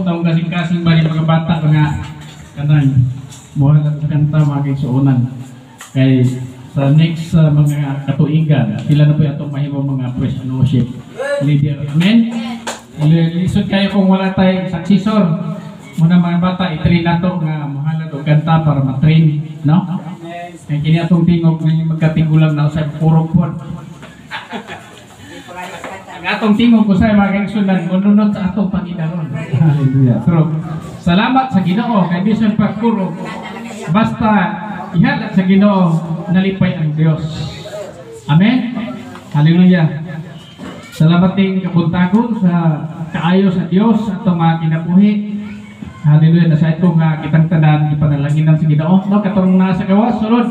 taong kasing-kasing ba mga bata mga kanang muhalat sa kanta mga kaigsuonan. Kay sa next mga katuigan, sila na po itong mahimong mga praise and worship leader. Amen? Lisod kayo kung wala tayong successor. Muna mga bata, i-train na ito nga muhalat o kanta para matrain. No? Kaya kini atong tingog na magkatinggulang na sa purong po. Ang atong tingog ko sa mga kaigsuonan, mununod sa atong Panginoon. Hallelujah. So, salamat sa Ginoo kay bisan pagkurog. Basta ihalat sa Ginoo, nalipay ang Dios. Amen. Hallelujah. Salamat ting kabuntagon sa kaayo sa Dios atong mga kinabuhi. Hallelujah. Nasa itong kitang tanan ipanalangin sa Ginoo. No, katong nasa gawas sulod.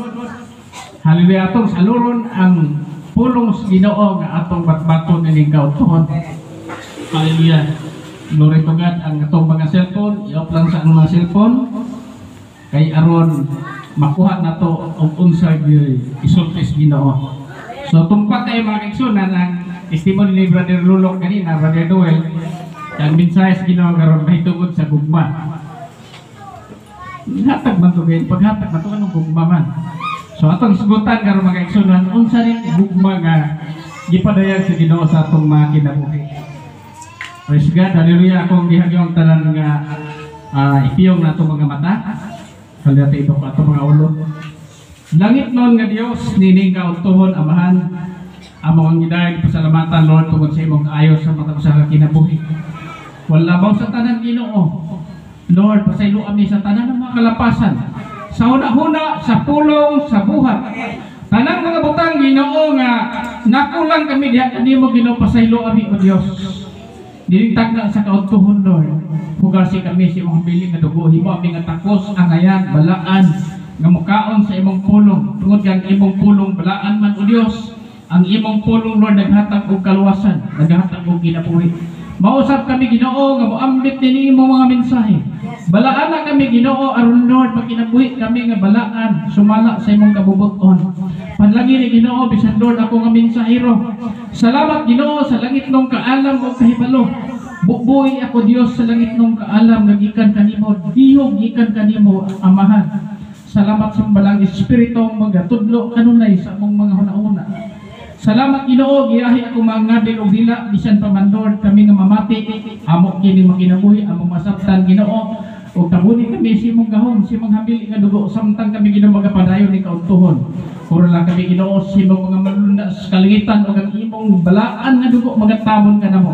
Hallelujah. Atong saluron ang pulong sa Ginoo nga atong batbaton ining kautuhon. Hallelujah. Glory to God. Ang atong mga cellphone, i-off lang sa mga cellphone. Kay aron makuha na to og unsa isultis Ginoo. So tumpak kay mga kaigsuonan ang testimony ni Brother Lulok kanina, Brother Noel, ang mensahe sa Ginoo karon mahitungod sa gugma. Hatag man to kay paghatag man to kanang gugma man. So atong isgutan karon mga kaigsuonan unsa rin gugma nga gipadayag sa Ginoo sa atong mga kinabuhi. Praise God, hallelujah. Akong gihagyong tanan nga ipiyong na itong mga mata. Hallelujah, ito ka itong mga ulo. Langit noon nga Diyos, nining kautuhon, amahan, among gidayag pasalamatan, Lord, tungod sa imong ayos sa matang sa kinabuhi. Wala bang sa tanan Ginoo? Lord, pasaylo kami sa tanan ng mga kalapasan. Sa una-una, sa pulong, sa buhat. Tanang mga butang Ginoo nga nakulang kami diha kanimo Ginoo, pasaylo kami o Dios. Dilintag na sa kautuhon, Lord. Hugasi kami sa imong biling nga dugo. Himo aming nga takos, angayan, balaan, nga mukaon sa imong pulong. Tungod kang imong pulong, balaan man o Dios. Ang imong pulong, Lord, naghatag og kaluwasan, naghatag og kinabuhi. Mausap kami Ginoo nga moambit dinhi imong mga mensahe. Balaan na kami Ginoo aron Lord magkinabuhi kami nga balaan sumala sa imong kabubuton. Panlangin ni Ginoo bisan Lord ako nga mensahero. Salamat Ginoo sa langit nung kaalam o kahibalo. Bubuhi ako Dios sa langit nung kaalam nga gikan kanimo, dihog gikan kanimo Amahan. Salamat sa balang espiritu magatudlo kanunay sa among mga hunahuna. Salamat Ginoo, giyahi ako mangadil og dila bisan pa man Lord kami nga mamati, amo kini makinabuhi, amo masabtan Ginoo. O kabuni kami si imong gahom, si imong hambil nga dugo samtang kami Ginoo magapadayon ni kautuhon. Puro lang kami Ginoo si imong mga malunda sa kalingitan o ang imong balaan nga dugo magatabon ka namo.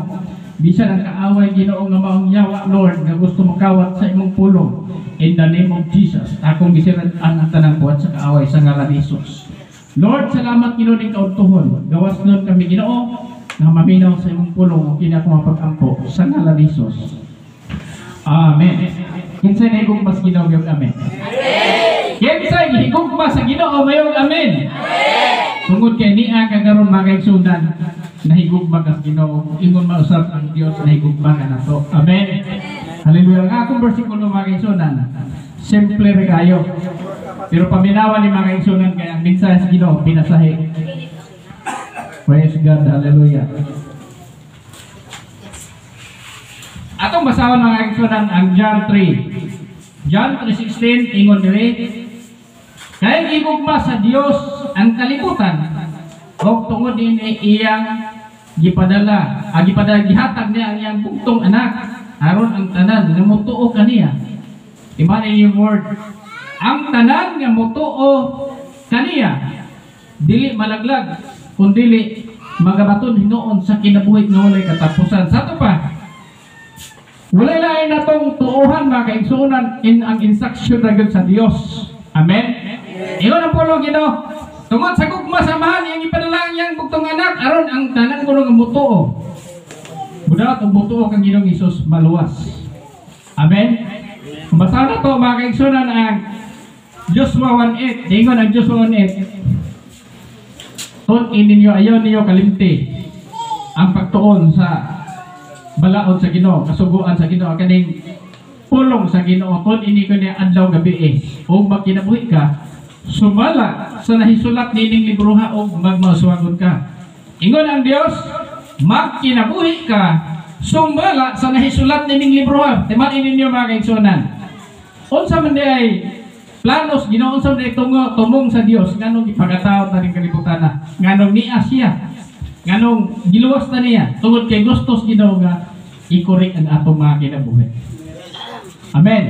Bisan ang kaaway Ginoo nga maong yawa Lord nga gusto makawat sa imong pulong. In the name of Jesus, akong gisiran ang tanang buhat sa kaaway sa ngalan ni Jesus. Lord, salamat Ginoo ning kautuhon. Gawas nun kami Ginoo nga maminaw sa imong pulong kini ako mapag-ampo sa ngalan ni Jesus. Amen. Kinsay nahigugma sa Ginoo mayong amen. Amen. Kinsay nahigugma sa Ginoo mayong amen. Amen. Tungod kay niya kagaron mga kaigsuonan nahigugma ka sa Ginoo, ingon mausap ang Dios nahigugma ka nato. Amen. Hallelujah. Ang akong bersikulo mga kaigsuonan, simple ra kayo. Pero paminawan ni mga kaigsuonan kay ang mensahe sa Ginoo pinasahi. Praise God. Hallelujah. Atong basahan mga kaigsuonan ang John 3. John 3:16 ingon diri, kay gigugma sa Dios ang kalibutan og tungod dinhi iyang gipadala, gihatag niya ang iyang bugtong anak aron ang tanan nga motuo kaniya. Imani yung word, ang tanan nga motuo kaniya dili malaglag kundi magabaton hinuon sa kinabuhi nga walay katapusan. Sa to pa wala lain na itong tuuhan mga kaigsuonan in ang instruction na sa Diyos. Amen? Iyon ang pulo Ginoo. Tungod sa gugma samahan yang ipadala yang bugtong anak aron ang tanan kuno nga mutuo. Budak ang mutuo kang Ginoong Hesus maluwas. Amen? Basahan na to mga kaigsuonan ang Joshua 1:8. Ingon ang Joshua 1:8. Tun-in ninyo ayaw niyo kalimti ang pagtuon sa balaod sa Ginoo, kasuguan sa Ginoo, kaning pulong sa Ginoo. Kon ini ko niya adlaw gabi o magkinabuhi ka sumala sa nahisulat nining libro ha o magmasuwagon ka. Ingon ang Dios, magkinabuhi ka sumala sa nahisulat nining libro ha. Timanin ninyo mga kaigsunan. Unsa man di ay planos Ginoo, unsa man di tumong sa Dios nganong ipagataw ta ning kalibutan na. Nganong niya siya. Nganong giluwas na niya tungod kay gustos Ginoo nga ikorik ang atong mga kinabuhi. Amen.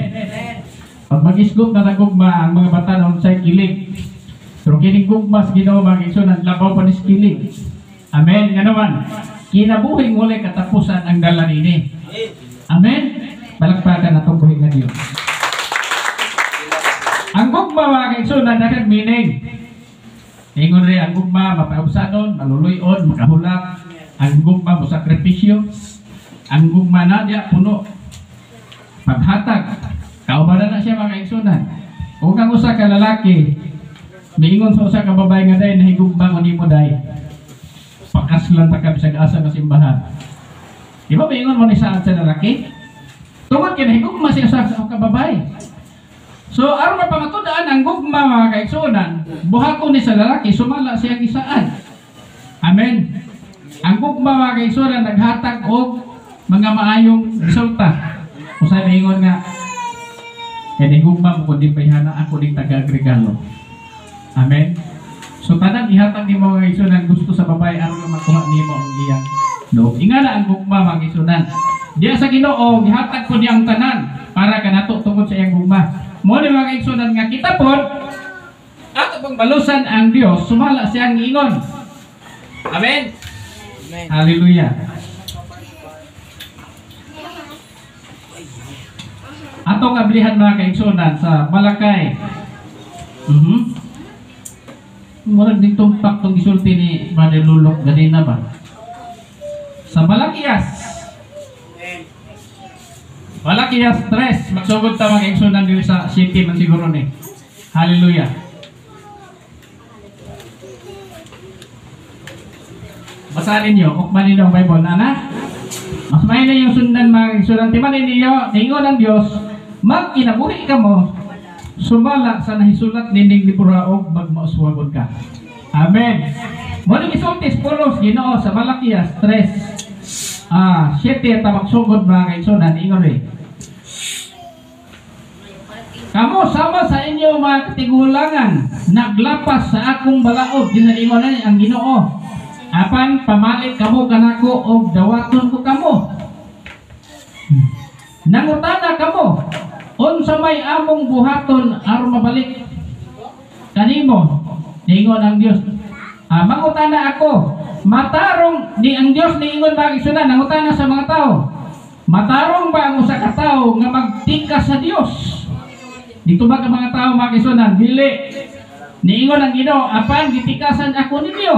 Pag mag-isgot na nagugma ang mga bata na unsay kilig. Pero kining gugma sa Ginoo mga kaigsunan labaw pa ni kilig. Amen. Nga naman. Kinabuhi muli katapusan ang dala nini. Amen. Palakpakan atong buhi nga Dios. Ang gugma mga kaigsunan daghang meaning. Ingon rin ang gugma mapaubsanon, maluluyon, makahulak. Ang gugma mo sakripisyo. Ang gugma na diya puno paghatag. Kaubanan na siya mga kaigsunan. Kung kang usa ka lalaki, miingon sa usa ka babae nga day nahigugma mo nimo day. Pakaslan ta ka bisag asa nga simbahan. Di ba miingon mo ni saan sa lalaki? Tungod kay nahigugma siya sa babae. So aron mapangatudaan ang gugma mga kaigsunan, buhaton ni sa lalaki sumala siya gisaan. Amen. Ang gugma mga kaigsunan naghatag og mga maayong resulta. Usay miingon nga kay gugma mo kundi payhana ako ning taga-agregalo. Amen. So tanan ihatag ni mga kaigsunan gusto sa babae aron makuha nimo ang iyang loob. Ingala ang gugma mga kaigsunan. Diya sa Ginoo gihatag ko niyang tanan para kanato tungod sa iyang gugma. Mo ni mga kaigsunan nga kita pod ato pang balusan ang Dios sumala siyang giingon. Amen. Amen. Hallelujah. Atong ablihan mga kaigsunan sa Malakay. Murag ditong paktong isulti ni Brother Lulok ganina ba? Sa Malakias. Malakias 3. Magsugod ta mga kaigsunan dito sa city man siguro ni. Hallelujah. Basahin niyo, ukmanin niyo ang Bible na. Mas may na yung sundan mga kaigsunan. Timanin niyo, ningon ang Dios, magkinabuhi ka mo, sumala sa nahisulat nining libro og magmauswagon ka. Amen. Mo ni isultis pulos Ginoo sa Malakias 3. 7 ta magsugod mga kaigsunan ingon ri. Kamo sama sa inyo mga katigulangan naglapas sa akong balaod ginaingon ang Ginoo. Apan pamalit kamo kanako og dawaton ko kamo. Nangutana kamo unsa may among buhaton aron mabalik kanimo. Ningon ang Dios. Mangutana ako, matarong ni ang Dios niingon ba kaigsunan nangutana sa mga tao. Matarong ba ang usa ka tawo nga magtikas sa Dios? Dito ba ka mga tao mga kaigsunan dili. Niingon ang Ginoo, apan gitikasan ako ninyo.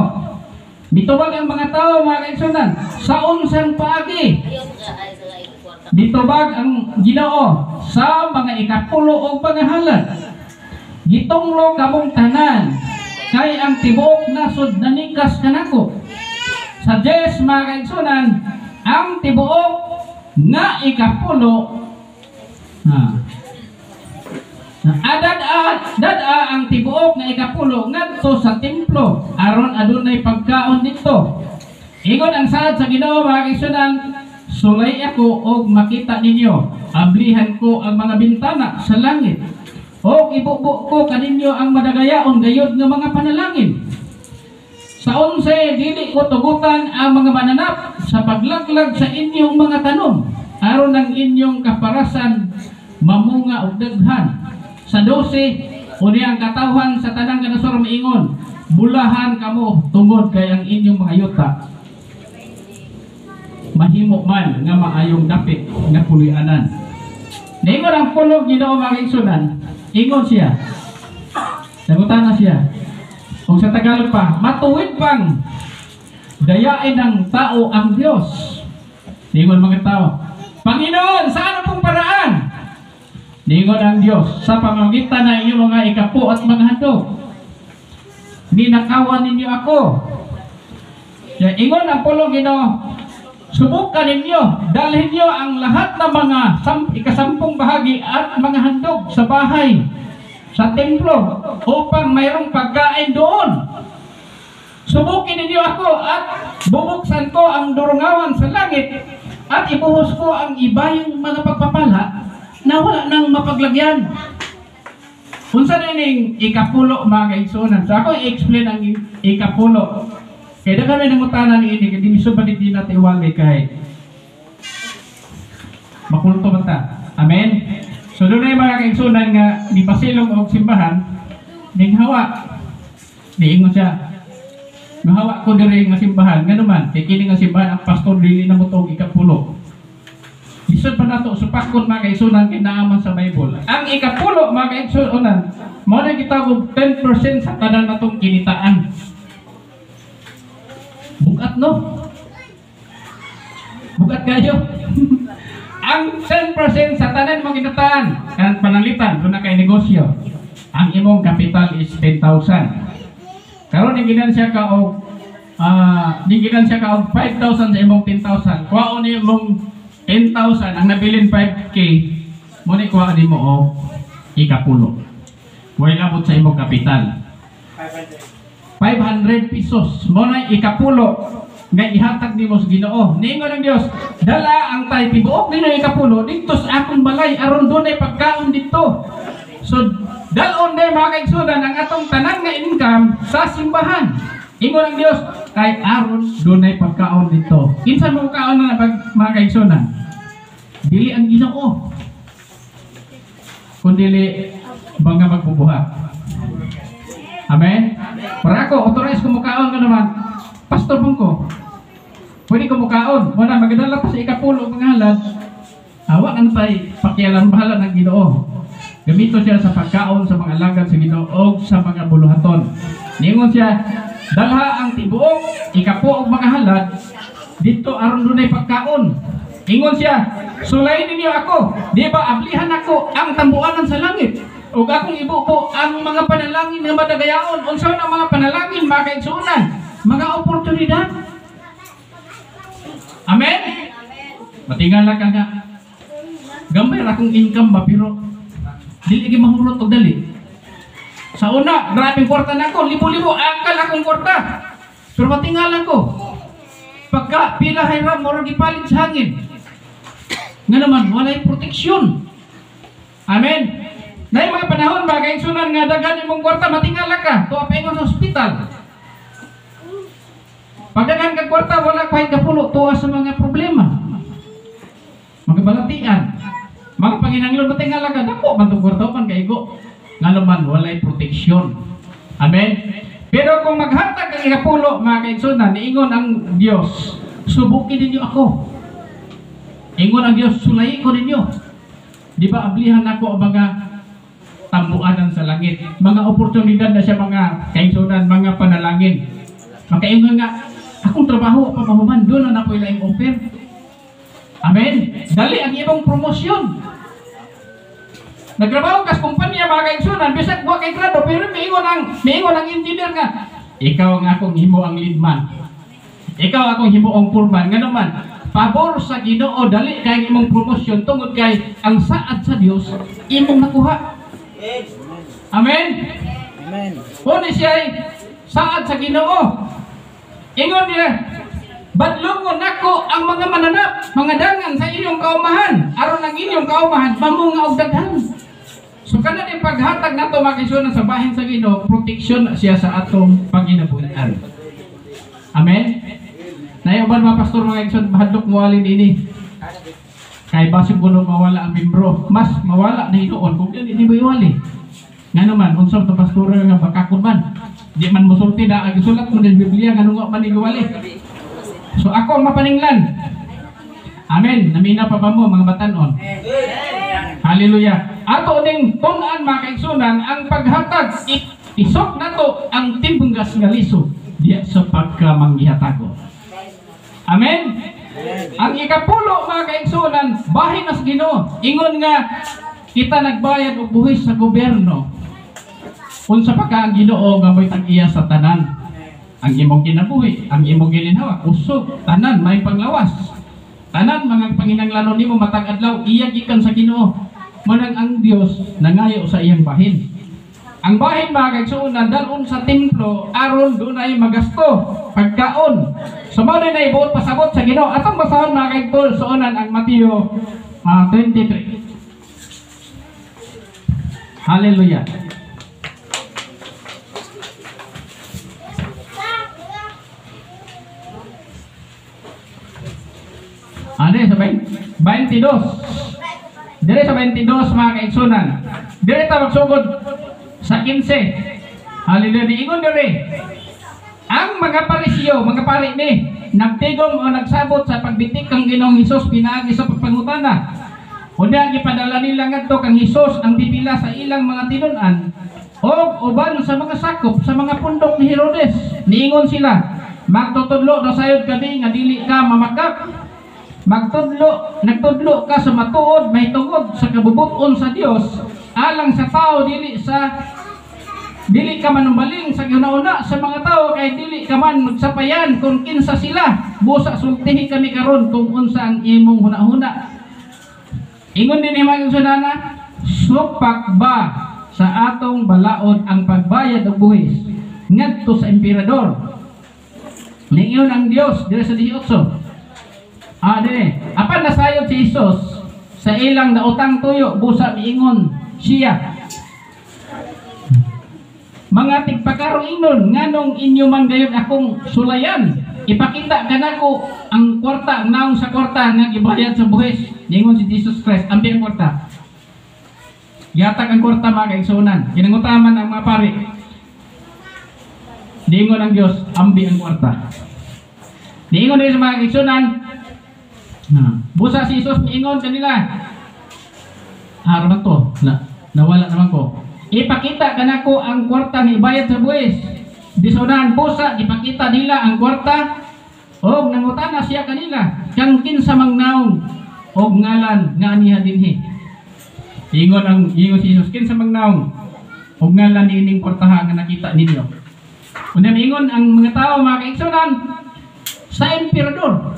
Dito ba ang mga tao mga kaigsunan sa unsang paagi? Dito ba ang Ginoo sa mga ikapulo o pangahalan? Gitunglo kamong tanan kay ang tibuok nasod nanikas kanako. Sa Diyos mga kaigsunan ang tibuok nga ikapulo dada ang tibuok nga ikapulo ngadto sa templo aron adunay pagkaon dito. Ingon ang saad sa Ginoo mga kaigsunan, sulay ako og makita ninyo, ablihan ko ang mga bintana sa langit, og ibubo ko kaninyo ang madagayaon gayud nga mga panalangin. Sa 11 dili ko tugutan ang mga mananap sa paglaglag sa inyong mga tanom, aron ang inyong kaparasan mamunga og daghan. Sa 12 uni ang katawhan sa tanang kanasor miingon, bulahan kamo tungod kay ang inyong mga yuta mahimo man nga maayong dapit nga pulianan. Ningon ang pulog Ginoo mga kaigsunan, ingon siya. Sagutan na siya. Kung sa Tagalog pa, matuwid pang dayain ng tao ang Dios. Ningon mga tao, Panginoon, saan pong paraan? Ningon ang Dios, sa pamamagitan ng inyong mga ikapo at mga handog. Ninakawan ninyo ako. Kaya ingon ang pulog Ginoo, subukan ninyo, dalhin nyo ang lahat ng mga ikasampung bahagi at mga handog sa bahay, sa templo, upang mayroong pagkain doon. Subukin ninyo ako at bubuksan ko ang durungawan sa langit at ibuhos ko ang iba yung mga pagpapala na wala nang mapaglagyan. Unsa na yung ikapulo mga kaigsunan? So ako i-explain ang ikapulo. Kaya na kami nangutanan ni ini, kaya diniso ba di natin iwali kay makulto man ta. Amen? So doon na yung mga kaigsunan nga ni pasilong o simbahan, ning hawa. Niingon siya, mahawa ko diri nga simbahan, nga naman, kay kini nga simbahan, ang pastor dili na mo itong ikapulo. Isod pa nato supakon mga kaigsunan kay naaman sa Bible. Ang ikapulo mga kaigsunan, mo na gitawag 10% sa tanan natong kinitaan. Bugat no? Bugat kayo. Ang 10% sa tanan mong kinitaan, kan panalitan doon na kay negosyo. Ang imong capital is 10,000. Karon ginan siya ka og ginan siya ka og 5,000 sa imong 10,000. Kuhaon ni imong 10,000 ang nabilin 5K, mo ni kuha nimo og ikapulo. Way labot sa imong kapital. 500 pesos mo na ikapulo nga ihatag nimo sa Ginoo. Niingon ang Dios, dala ang tay tibuok nino ikapulo didto sa akong balay aron dunay pagkaon didto. So dalon day mga kaigsunan ang atong tanan nga income sa simbahan. Ingon ang Dios kay aron dunay pagkaon dito. Kinsa mo kaon na mga kaigsunan? Dili ang Ginoo, kundi mga magbubuhat. Amen? Para ako, authorize ko mukaon ka naman, pastor mong ko, pwede ko mukaon. Wala, magdala ko sa ikapulo mga halad, hawa ang tay, pakialam bahala ng Ginoo. Gamito siya sa pagkaon sa mga alagad sa Ginoo o sa mga buluhaton. Ningon siya, dalha ang tibuok, ikapo og mga halad, dito aron dunay pagkaon. Ingon siya, sulayin ninyo ako, di ba ablihan ako ang tambuanan sa langit. Ug akong ibubo ang mga panalangin nga madagayaon. Unsa ang mga panalangin mga kaigsunan? Mga oportunidad. Amen? Matingala ka nga. Gamay ra akong income ba pero dili gi mahurot og dali. Sa una, grabing kwarta nako, libo-libo akal akong kwarta. Pero matingala ko. Pagka pila hayram murag gipalit sa hangin. Nga naman walay proteksyon. Amen. Nay mga panahon ba kay sunan nga daghan imong kwarta matingala ka tuwa pa ingon sa ospital. Pag daghan kag kwarta wala kahit kapulo tuwa sa mga problema. Mga balatian. Mga panginahanglan matingala ka dako man tong kwarta man kay go. Nga naman walay proteksyon. Amen. Pero kung maghatag kang ikapulo mga kaigsunan, niingon ang Dios, subukin ninyo ako. Ingon ang Dios, sulayin ko ninyo. Di ba ablihan ako ang mga tambuanan sa langit. Mga oportunidad na siya mga kaigsunan, mga panalangin. Makaingon nga, akong trabaho pa mahuman, doon na ako ilang offer. Amen. Dali ang ibang promosyon. Nagtrabaho kas kumpanya mga kaigsunan, bisag buwa kay grado, pero miingon ang engineer nga, ikaw ang akong himo ang leadman. Ikaw akong himo ang foreman. Nga naman, pabor sa Ginoo, dali kay imong promosyon tungod kay ang saad sa Dios imong nakuha. Amen. Amen. Kung siya saad sa Ginoo, ingon niya, badlongon nako ang mga mananap, mga dangan sa inyong kaumahan, aron ang inyong kaumahan mamunga og daghan. So kana din paghatag nato makisunan sa bahin sa Ginoo, proteksyon siya sa atong panginabuhian. Amen. Nayuban mga pastor mga igsoon bahadlok moalin ini. Kay basig kuno mawala ang membro, mas mawala na hinuon kung di mo iwali. Nga naman unsa to pastor nga bakakon man. Di man mosulti na ag sulat mo sa Biblia nganong nga man iwali. So ako ang mapaninglan. Amen. Namina pa ba mo mga batanon? Hallelujah. Ato ning tun-an mga kaigsunan ang paghatag isok nato ang timbunggas nga lisod diya sa pagkamanggihatag. Amen. Ang ikapulo mga kaigsunan bahin nas Ginoo. Ingon nga kita nagbayad og buhis sa gobyerno. Unsa pa ka ang Ginoo nga moy tag-iya sa tanan. Ang imong kinabuhi, ang imong gilinhawa, usog, tanan may panglawas. Tanan mga panginahanglanon nimo matag adlaw iya gikan sa Ginoo. Manang ang Dios nangayo sa iyang bahin. ang bahin mga kaigsuonan dalon sa templo aron dunay magasto pagkaon. So mao na ibuot pasabot sa Ginoo. Atong basahon mga kaigsuonan ang Mateo 23. Hallelujah. Ano sa 22? Dire sa 22 mga kaigsuonan. Dire ta magsugod sa 15. Hallelujah. Diingon dire. Ang mga Pariseo, mga pari ni, nagtigom o nagsabot sa pagbitik kang Ginoong Hesus pinaagi sa pagpangutana. Unya gipadala nila ngadto kang Hesus ang pipila sa ilang mga tinun-an o uban sa mga sakop sa mga pundok ni Herodes. Niingon sila, magtutudlo na sayod kami nga dili ka mamakak. Nagtudlo ka sa matuod, may tungod sa kabubuton sa Dios, alang sa tao dili ka manumbaling sa ginauna sa mga tao kay dili ka man magsapayan kung kinsa sila. Busa sultihi kami karon kung unsa ang imong hunahuna. Ingon din ni mga sunana, supak ba sa atong balaod ang pagbayad og buhis ngadto sa emperador? Ningon ang Dios dire sa 18. Dire. Apan nasayod si Hesus sa ilang nautang tuyo, busa miingon siya, mga tigpakarong ingnon, nganong inyo man gayon akong sulayan? Ipakita kanako ang kwarta, ang naong sa kwarta nga gibayad sa buhis. Ningon si Jesus Christ, ambi ang kwarta. Yatag ang kwarta mga kaigsuonan. Kinangutaman ang mga pari. Ningon ang Dios, ambi ang kwarta. Ningon din sa mga kaigsuonan, busa si Jesus miingon kanila, haraman to, nawala naman ko. Ipakita kanako ang kwarta ni bayad sa buwis. Disunahan busa, ipakita nila ang kwarta o nangutana siya kanila kang kinsa mangnaong o ngalan nga aniha dinhi. Ingon si Jesus, kinsa mangnaong o ngalan ni ining kwartaha nga nakita ninyo. Unya ingon ang mga tao mga kaigsuonan sa emperador.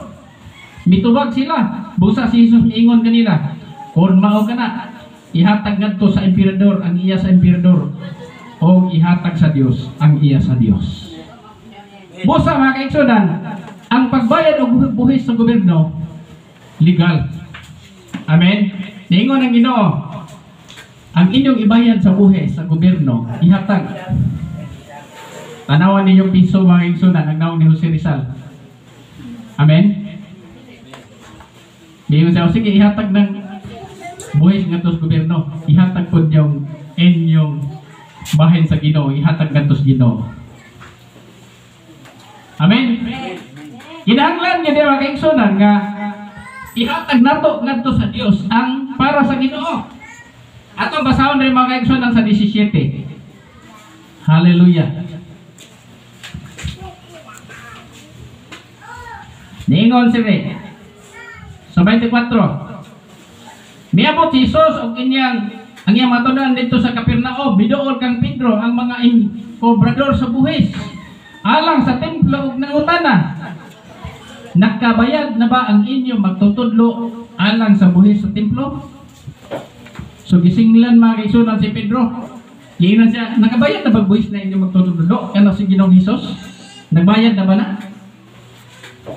Mitubag sila. Busa si Jesus miingon kanila, kung mao kana, ihatag ngadto sa emperador ang iya sa emperador o ihatag sa Dios ang iya sa Dios. Busa mga kaigsuonan, ang pagbayad og buhis sa gobyerno legal. Amen. Niingon ang Ginoo, ang inyong ibayad sa buhis sa gobyerno ihatag. Tanawan ninyong piso mga kaigsuonan ang naong ni Jose Rizal. Amen. Diyon siya, sige, ihatag ng buhis nga tos gobyerno. Ihatag po yung inyong bahin sa Ginoo. Ihatag nga tos Ginoo. Amen? Kinahanglan niya din mga kaigsuonan nga ihatag nato nga tos sa Dios ang para sa Ginoo. Ato basahon rin mga kaigsuonan sa 17. Hallelujah. Niingon sila sa 24. Miabot si Jesus og ang iyang matunan dito sa Capernaum, biduol kang Pedro ang mga kobrador sa buhis alang sa templo ug nangutana, nakabayad na ba ang inyo magtutudlo alang sa buhis sa templo? So gisinglan mga kaigsuonan si Pedro. Giingnan siya, nakabayad na ba buhis na inyo magtutudlo kana si Ginoong Hesus? Nagbayad na ba na?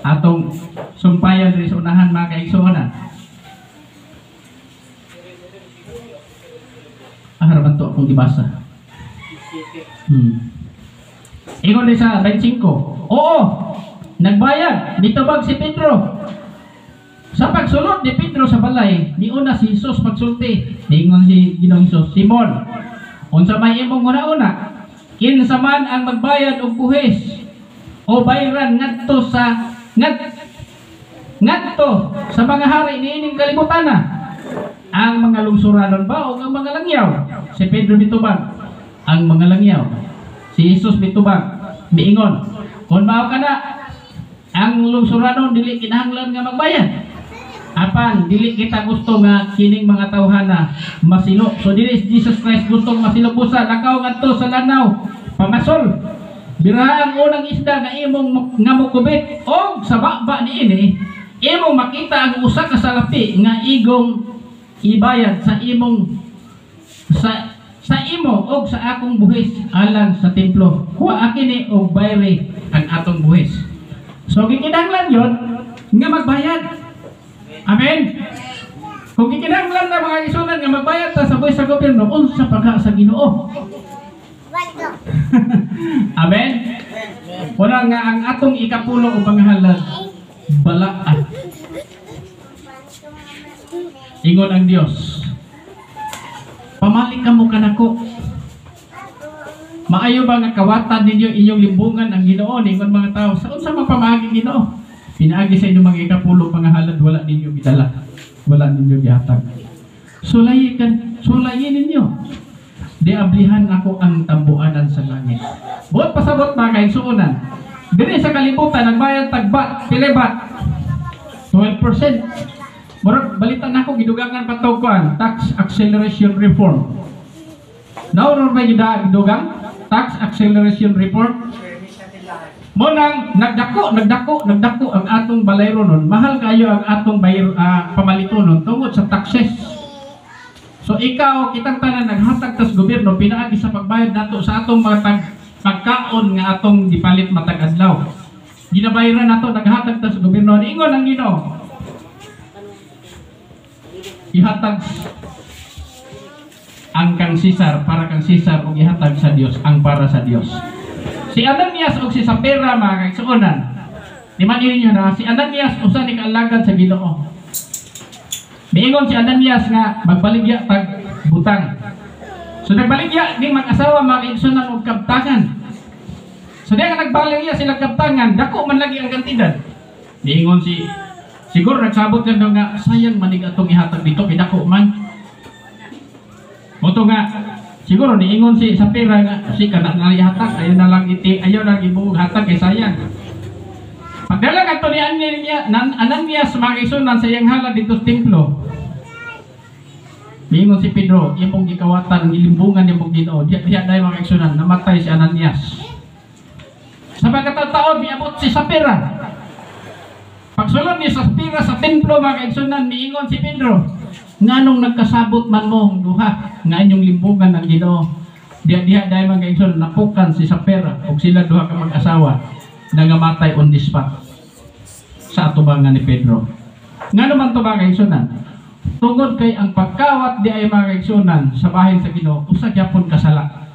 Atong sumpayan rin sa unahan mga kaigsuonan. Harapan to akong ibasa. Ingon din sa 25. Oo, nagbayad. Nitubag si Pedro. Sa pagsulod ni Pedro sa balay, niuna si Jesus pagsulti. Ingon si Ginoong Hesus, Simon, unsa may imong una-una? Kinsa man ang magbayad og buhis o bayran ngadto sa mga hari niining kalibutan na, ang mga lungsuranon ba o ang mga langyaw? Si Pedro mitubag, ang mga langyaw. Si Jesus mitubag, miingon, kung mao kana, ang lungsuranon dili kinahanglan nga magbayad. Apan dili kita gusto nga kining mga tawhana masilo. So dili Jesus Christ gustong masilo busa, lakaw ngadto sa lanaw, pamasol. Biraha ang unang isda nga imong nga mukubit o sa baba niini, imong makita ang usa ka salapi nga igong ibayad sa imong sa imo o sa akong buhis alang sa templo. Kuha akini og bayre ang atong buhis. So gikinahanglan yon nga magbayad. Amen. Kung gikinahanglan na mga igsunan nga magbayad ta sa buhis sa gobyerno, unsa pa ka sa Ginoo? Amen. Wala nga ang atong ikapulo o panghalad balaan. Ingon ang Dios, pamalik ka mo kanako. Maayo ba nga kawatan ninyo inyong limbungan ang Ginoo? Ingon mga tao, sa unsa man pamaagi Ginoo? Pinaagi sa inyong mga ikapulo panghalad, wala ninyo gidala, wala ninyo gihatag. Sulayin ninyo. Di ablihan ako ang tambuanan sa langit. Buot pasabot mga kaigsuunan. Dili sa kalibutan nagbayad tagbat, pilebat. 12%. Murag balitan ako gidugangan patawkuan, tax acceleration reform. Nauro ba gidugang tax acceleration reform? Mo nang nagdako ang atong balayro nun. Mahal kayo ang atong pamalito nun tungod sa taxes. So ikaw, kitang tanan naghatag tas gobyerno pinaagi sa pagbayad nato sa atong mga pagkaon nga atong gipalit matag adlaw. Ginabayaran nato naghatag tas gobyerno. Ingon ang Ginoo. Ihatag ang kang Sisar para kang Sisar ug ihatag sa Dios ang para sa Dios. Si Ananias ug si Sapphira mga kaigsuonan. Di man ninyo na si Ananias usa ni kaalagad sa Ginoo. Miingon si Ananias nga magbaligya tag butang. So nagbaligya ning mag-asawa mga kaigsuonan og kabtangan. So diya nagbaligya sila kabtangan, dako man lagi ang kantidad. Miingon si siguro nagsabot lang daw nga sayang manig atong ihatag dito kay dako man. Moto nga siguro niingon si Sapphira nga si kana na ihatag ayo na lang ayaw na gibuog hatag kay sayang. Pagdala kadto ni Ananias mga kaigsuonan sa iyang hala dito sa templo. Miingon si Pedro, imong gikawatan ang ilimbungan nimong Ginoo. Diya dai mga kaigsuonan namatay si Ananias. Sa pagkataon miabot si Sapphira. Pagsulod ni Sapphira sa templo mga kaigsuonan, miingon si Pedro, nganong nagkasabot man mo duha nga inyong limbungan ng Ginoo. Diya dai mga kaigsuonan napukan si Sapphira ug sila duha ka mag-asawa nangamatay on the spot sa atubangan ni Pedro. Nga naman ito mga kaigsuonan, tungod kay ang pagkawat di ay mga kaigsuonan sa bahin sa Ginoo usa gyapon kasala.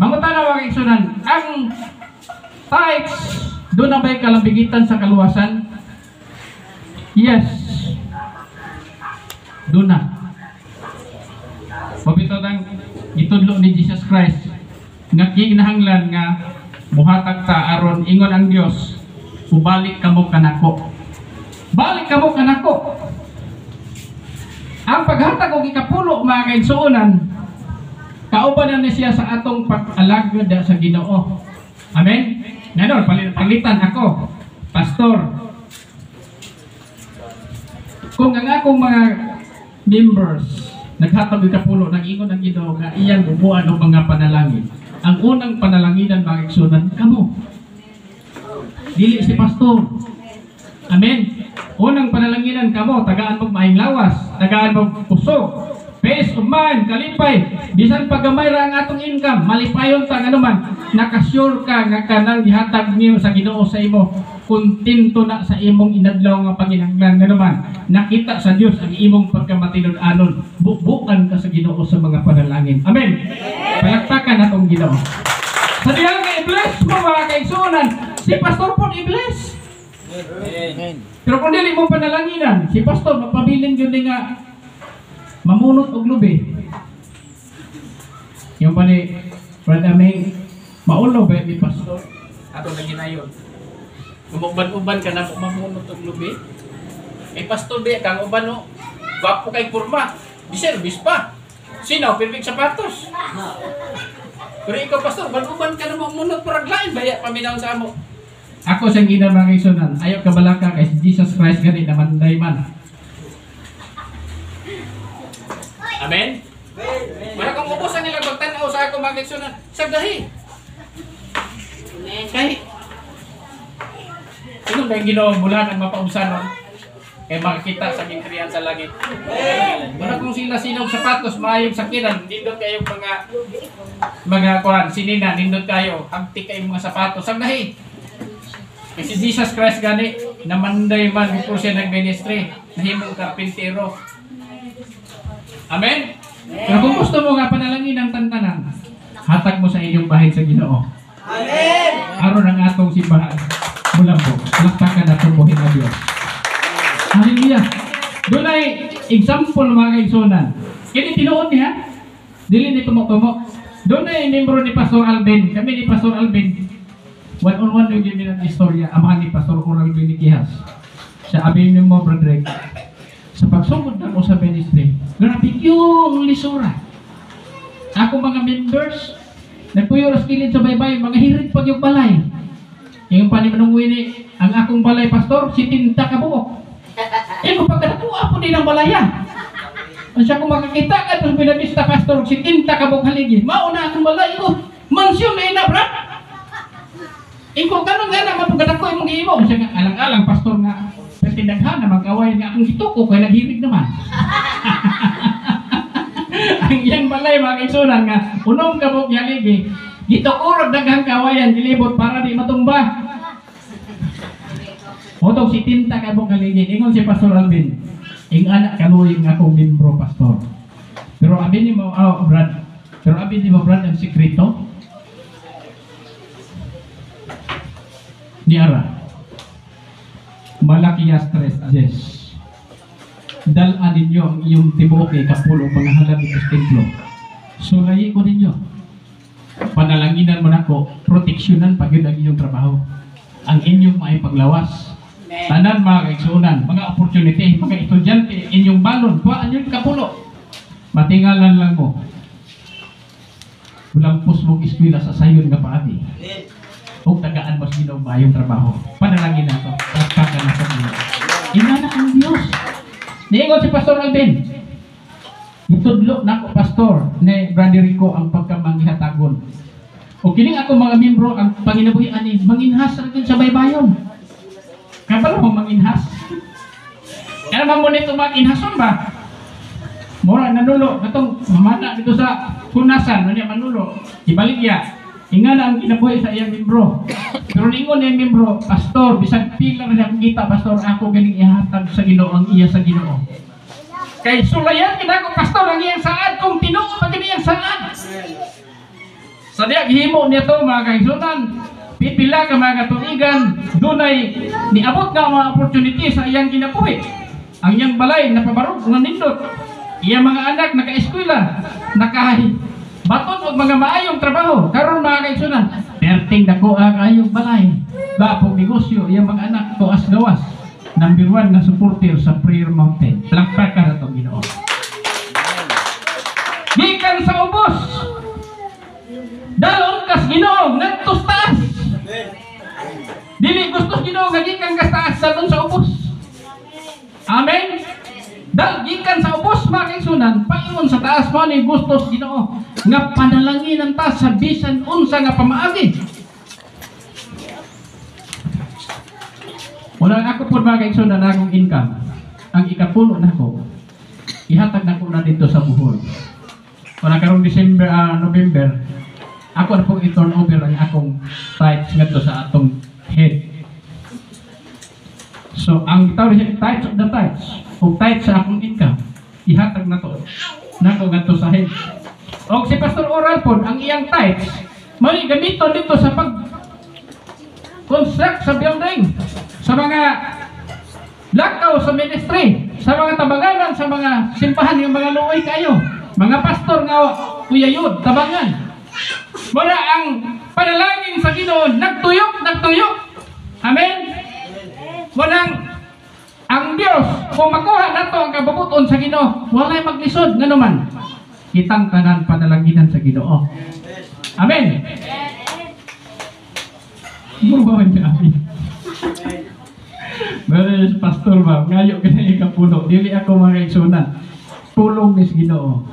Mangutana mga kaigsuonan, ang tithes doon na ba'y kalambigitan sa kaluwasan? Yes, doon na. Mabito ng itudlo ni Jesus Christ nga kinahanglan nga muhatag ta aron ingon ang Dios, ubalik kamo kanako. Balik kamo kanako. Ang paghatag og ikapulo mga kaigsuonan, kauban na siya sa atong pag-alagad sa Ginoo. Amen. Ngayon palitan ako, pastor. Kung ang akong mga members naghatag og ikapulo, nag-ingon ang Ginoo nga iyang bubuan og mga panalangin. Ang unang panalanginan mga kaigsuonan kamo. Dili si pastor. Amen. Unang panalanginan kamo, tagaan mo maayong lawas, tagaan mo pusog, peace of mind, kalipay. Bisan pagamay ra ang atong income, malipayon ta ano man, nakasure ka nga kanang gihatag niyo sa Ginoo sa imo. Kontento na sa imong inadlaw nga panginahanglan nga naman. Nakita sa Dios ang imong pagkamatinud-anon. Bubukan ka sa Ginoo sa mga panalangin. Amen. Palakpakan atong Ginoo. Sa diyang nga i-bless mo mga kaigsuonan, si pastor po i-bless. Amen. Pero kung dili mo panalanginan, si pastor magpabilin yun nga mamunot og lubi. Yung pa ni Brother May, maulo ba ni pastor? Ato na ginayon. Kumugban-uban ka na mamunot og lubi. Eh pastor di kang uban no. Gwapo kay porma. Biservis pa. Sinaw perfect sapatos. Pero ikaw pastor, ban-uban ka na mamunot parang lain baya paminaw sa amo. Ako sa gina mga kaigsuonan, ayaw kabalaka kay Jesus Christ gani naman dayman. Amen. Wala kang ubusan nila pagtanaw sa ako mga kaigsuonan. Sagdahi. Amen. Kay ano ba yung Ginoo bulan ang mapausanon? kay makakita sa gintrihan sa langit. Wala kung sila sinog sapatos, maayong sakinan, nindot kayong mga kuhan, sinina, nindot kayo, hagtik kayong mga sapatos, sagdahi. Kasi Jesus Christ gani, namanday man before siya nag-ministry, nahimong karpintero. Amen? Pero kung gusto mo nga panalangin ang tantanan, hatag mo sa inyong bahay sa Ginoo. Amen! Aron ang atong simbahan. Mula po, laktakan na tumuhin na Diyos. Hallelujah! Doon ay example mga kaigsunan. Kini tinuod niya, dili ni tumo-tumo. Doon ay membro ni Pastor Alvin. Kami ni Pastor Alvin, one-on-one yung gini ng istorya, amahan ni Pastor Oral Binikihas. Sa abim ni mo, Brother, sa pagsugod na ko sa ministry, grabe yung lisura. Ako mga members, nagpuyo ras kilid sa baybay, mga hirit pag yung balay. Yung panimanungwi ni, ang akong balay, Pastor, si Tinta Kabuok. Yung pagkanakuha po din ang balaya. Ang siya kung makakita ka itong pinabista, Pastor, si Tinta Kabuok haligi. Mauna akong balay, mansyon na inabrak. Ikaw ganun nga naman pagkanak ko yung mga imo. Siya nga, alang-alang, Pastor nga, pertindaghan na mag-away nga akong gituko, kaya naghirig naman. Ang iyang balay, mga kaigsunan nga, unong kabuk yaligi, gitukurog daghang kawayan, dilibot para di matumba. Otong si Tinta kabuk yaligi, ingon si Pastor Alvin, ing anak kaluing akong membro, Pastor. Pero abin ni mo, Brad, ang sekreto, ni Ara, malaki ya stress, Jess. Dalan ninyo ang iyong tibuok kay kapulo pangahalan ito sa templo. Sulayi ko ninyo. Panalanginan mo na ko, proteksyonan pag yun ang iyong trabaho. Ang inyong may paglawas. Tanan mga kaigsunan, mga opportunity, mga estudyante, inyong balon, kuhaan yung kapulo. Matingalan lang mo. Walang pus mong eskwela sa sayon nga paagi. Kung tagaan mas ginaw ba yung trabaho. Panalangin na ito. Tagtagan na sa Diyos. Inana ang Diyos. Niingon si Pastor Alvin. Itudlo na ako, Pastor, ni Brother Rico ang pagkamangihatagon. O kining ako mga membro, ang panginabuhi ani, manginhas rin sa baybayon. Kapag mo manginhas? Kaya naman mo nito manginhason ba? Mura, nanulo. Itong mamana dito sa kunasan, ano manulo. Ibaligya. Inga na ang kinabuhi sa iyang membro. Pero ningon yung membro, Pastor, bisag pila na niya kita, Pastor, ako galing ihatag sa Ginoo ang iya sa Ginoo. Kay sulayan kinako, Pastor, ang iyang saad, kung tinuo pa iyang saad. Sa diya, gihimo niya to, mga kaigsunan, pipila ka mga katuigan, dunay niabot nga mga opportunity sa iyang kinabuhi. Ang iyang balay, napabarog, nandindot. Iyang mga anak, naka-eskwela, baton og mga maayong trabaho karon mga kaigsunan perting dako ang ayong balay bapong negosyo iyang mga anak tuas gawas number 1 na supporter sa Prayer Mountain. Plakpakan na to Ginoo. Gikan sa ubos dalon kas Ginoo ngadto sa taas. Dili gusto Ginoo nga gikan ka sa taas dalon sa ubos. Amen. Dal gikan sa ubos mga kaigsunan paingon sa taas mo ni gustos Ginoo nga panalangin ang taas sa bisan unsa nga pamaagi. Wala ako po mga kaigsunan na akong income. Ang ikapulo na ko ihatag na ko na dito sa Bohol. Wala karong November ako na pong i-turn over ang akong tithes ngadto sa atong head. So ang tawag siya tithes of the tithes o tithes sa akong income ihatag na to nako ngadto sa head. O si Pastor Oral po ang iyang tithes mali gamiton dito sa pag construct sa building, sa mga lakaw sa ministry, sa mga tabanganan, sa mga simbahan, yung mga luoy kayo, mga pastor nga uyayod, tabangan. Muna ang panalangin sa Ginoo nagtuyok. Amen. Munang ang Dios kung makuha nato ang kabubuton sa Ginoo, walay maglisod nganuman. Kitang tanan panalanginan sa Ginoo. Amen. Buwan ka amin. Pero pastor ba, ngayo ka na ikapuno. Dili ako mga kaigsunan. Tulong ni Ginoo.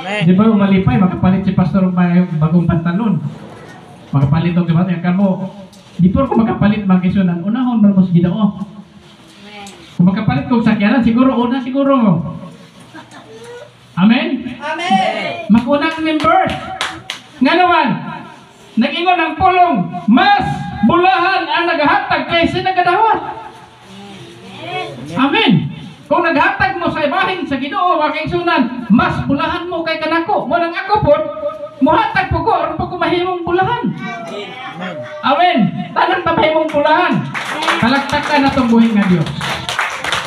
Di ba malipay, makapalit si pastor may bagong pantalon. Makapalit ang gabat. Kamo, di po ako makapalit mga kaigsunan. Unahon ba mo sa Ginoo? Kung makapalit kong sakyanan, siguro una siguro mo. Amen? Amen. Mag-una ang members. Nga naman, nag-ingon ang pulong, mas bulahan ang naghatag kaysa nagadawat. Amen. Kung naghatag mo sa ibahin sa Ginoo wa kay sunan, mas bulahan mo kay kanako. Mo nang ako pod, muhatag po ko aron pa ko mahimong bulahan. Amen. Tanan pa mahimong bulahan. Palaktakan natong buhi nga Dios.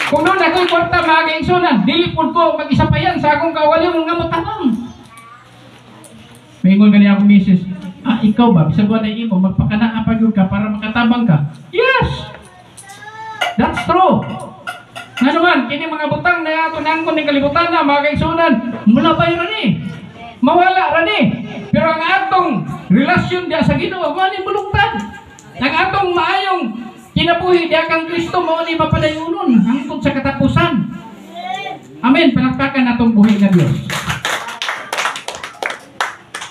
Kung doon ako'y kwarta mga kaigsunan, dili pod ko mag-isapayan sa akong kawali mong nga motabang. Maingon gani ako misis, ikaw ba, bisag wa na imo, magpakanaa pa gyud ka para makatabang ka. Yes! That's true. Nga naman, kini mga butang na tunangkon ni kalibutan na mga kaigsunan, mulabay ra ni. Mawala ra ni. Pero ang atong relasyon diya sa Ginoo, mo ni bulungtad. Ang atong maayong kinabuhi diya kang Kristo mo ni mapadayunon hangtod sa katapusan. Amen. Palakpakan natong buhi nga Dios.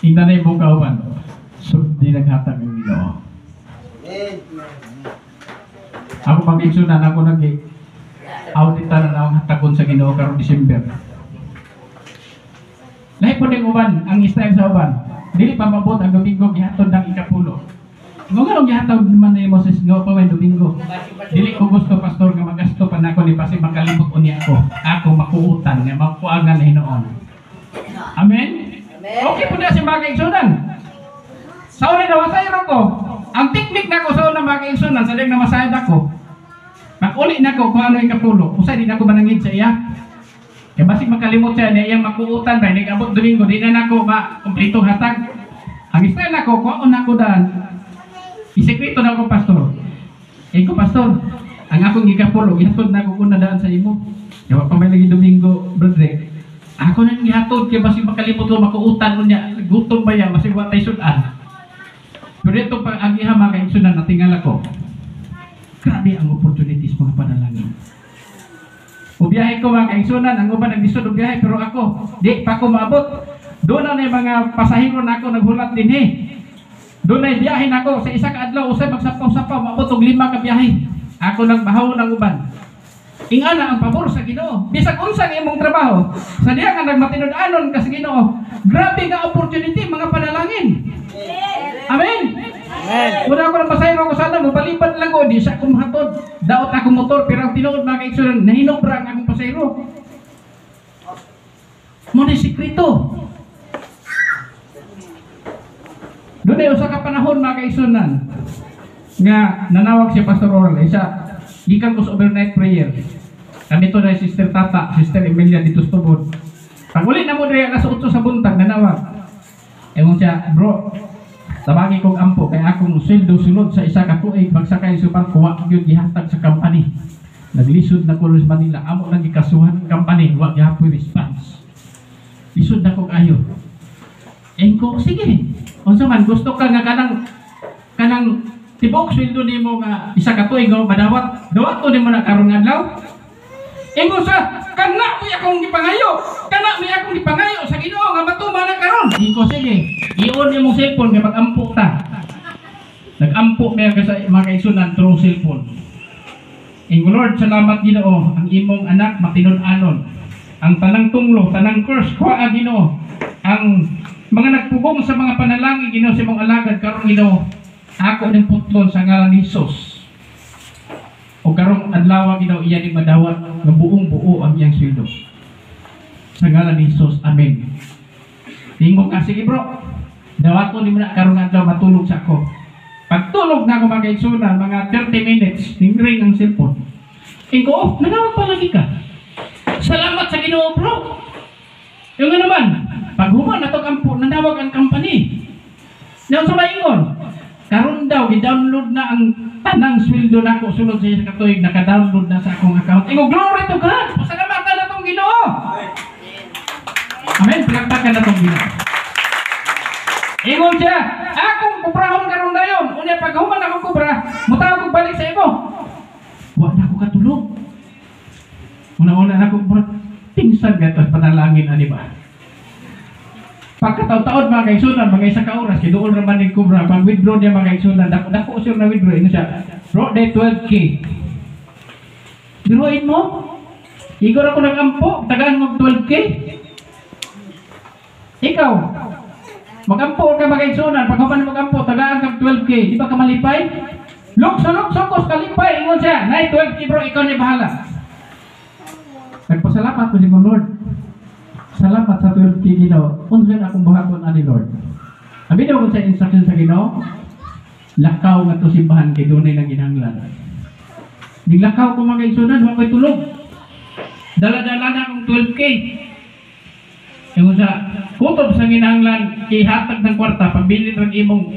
Tingnan na yung kauban. So, di naghatag ang Ginoo. Ako pag-igsunan, ako auditan na ang hatagon sa Ginoo karong December. Lahi po ng uban, ang style sa uban. Dili pa mabot ang Domingo gihatod ng ikapulo. Kung anong gihatod naman ni Moses nga pa may Domingo. Dili ko gusto pastor nga magasto pa nako ni pasi makalimot unya ako. Ako makuutan nga makuangan na Hinoon. Amen. Okay po na si mga kaigsunan. Sa una na masayro ko. Ang teknik na ko sa una mga kaigsunan, sa ding na masayad ako. Mag-uli na ko kung ano yung kapulo. Usay din ako manangid sa iya. Kaya basig makalimot siya na iyang makuutan ba. Nag-abot Domingo, di na ako ma-kompletong hatag. Ang style na ko, kung ako daan, isekrito na ako pastor. Ko pastor, ang akong ikapulo, ihatod na ako kung nadaan sa imo. Kaya pa may lagi Domingo, brother. Ako na ihatod, kaya basig makalimot ko, makuutan mo niya. Gutom ba yan, basig watay sudan. Pero ito pag agiha mga kaigsunan na tingala ko. Grabe ang opportunities mga panalangin. O biyahe ko mga kaigsunan, ang uban naglisod o biyahe, pero ako, di pa ako maabot. Doon na yung mga pasahero na ako naghulat din eh. Doon na biyahe na ako, sa isa ka adlaw, usay magsapaw-sapaw, maabot og 5 ka biyahe. Ako lang bahaw ng uban. Ingana ang pabor sa Ginoo. Bisag unsa ang imong trabaho, sa diya nga nagmatinud-anon ka sa Ginoo. Grabe nga opportunity mga panalangin. Amen. Amen. Una ako ng pasayro ko sana, mabalibad lang ko, di siya kumahatod. Daot akong motor, pero ang tinuod mga kaigsunan, nahinobra ang akong pasayro. Muna sikrito. Doon ay usa ka panahon mga kaigsunan, nga nanawag si Pastor Oral, isa, gikan ko sa overnight prayer. Kami to na Sister Tata, Sister Emilia dito sa tubod. Pag uli na mo rin alas 8 sa buntag, nanawag. Ewan siya, bro, tabagi kong ampo kay akong sweldo sulod sa isa ka tuig magsakay sa barko wa gyud gihatag sa company. Naglisod na ko sa Manila, amo nang gikasuhan ng company, wa gyapon response. Lisod na kog ayo. Engko sige. Unsa man gusto ka nga kanang tibok sweldo nimo nga isa ka tuig nga madawat. Dawat to nimo na karong adlaw. Engko sa kana mi akong gipangayo. Kana mi akong gipangayo sa Ginoo nga matuman na karon. Engko sige. Iyon imong cellphone kay mag-ampo ta. Nag-ampo may sa mga kaigsunan through cellphone. Engko Lord, salamat Ginoo, ang imong anak matinud-anon. Ang tanang tunglo, tanang curse kuha Ginoo. Ang mga nagpugong sa mga panalangin Ginoo sa imong alagad karon Ginoo. Ako ning putlon sa ngalan ni Hesus. O karong adlaw Ginoo iya ni madawat nga buong-buo ang iyang sweldo. Sa ngalan ni Hesus. Amen. Tingog ka sige bro. Dawaton ni mo na karong adlaw matulog sa ako. Pagtulog na ako mga kaigsunan, mga 30 minutes, ring ang cellphone. Tingko, oh, nanawag pa lagi ka. Salamat sa Ginoo bro. Yung nga naman, pag human na ito kampo, nanawag ang company. Ngayon sa maingon, karon daw, i-download na ang tanang sweldo na ako sulod sa isa katuig, naka-download na sa akong account. Ingo, glory to God! Pasalamatan na itong Ginoo! Amen, pinagpakan na itong Ginoo. Ingon siya, akong kubrahon karon dayon. Unya pag human akong kubra, mutawag ko balik sa imo. Wa na ako katulog. Una-una na ako tingsan gatos panalangin ani ba. Pagkataon-taon mga kaigsunan, mga isa ka oras, kiduol naman ni kubra, pag withdraw niya mga kaigsunan, dako sure na withdraw ino siya. Bro, day 12K. Biruin mo. Igor ako nag-ampo, tagaan mo 12K. Ikaw, mag-ampo ka mag-igsunan, pag human mag-ampo, tagaan ka 12K, di ba ka malipay? Lukso, kos kalipay, ingon siya, nay 12K bro, ikaw na bahala. Nagpasalamat ko si Lord. Salamat sa 12K Ginoo. Unsan akong buhaton ani Lord. Abi daw ko sa instruction sa Ginoo, lakaw nga to simbahan kay dunay nang ginahanglan. Ning lakaw ko mag-igsunan, wa ko'y tulog. Dala-dala na akong 12K. Yung sa kutob sa ginahanglan, ihatag ng kwarta, pabili ng imong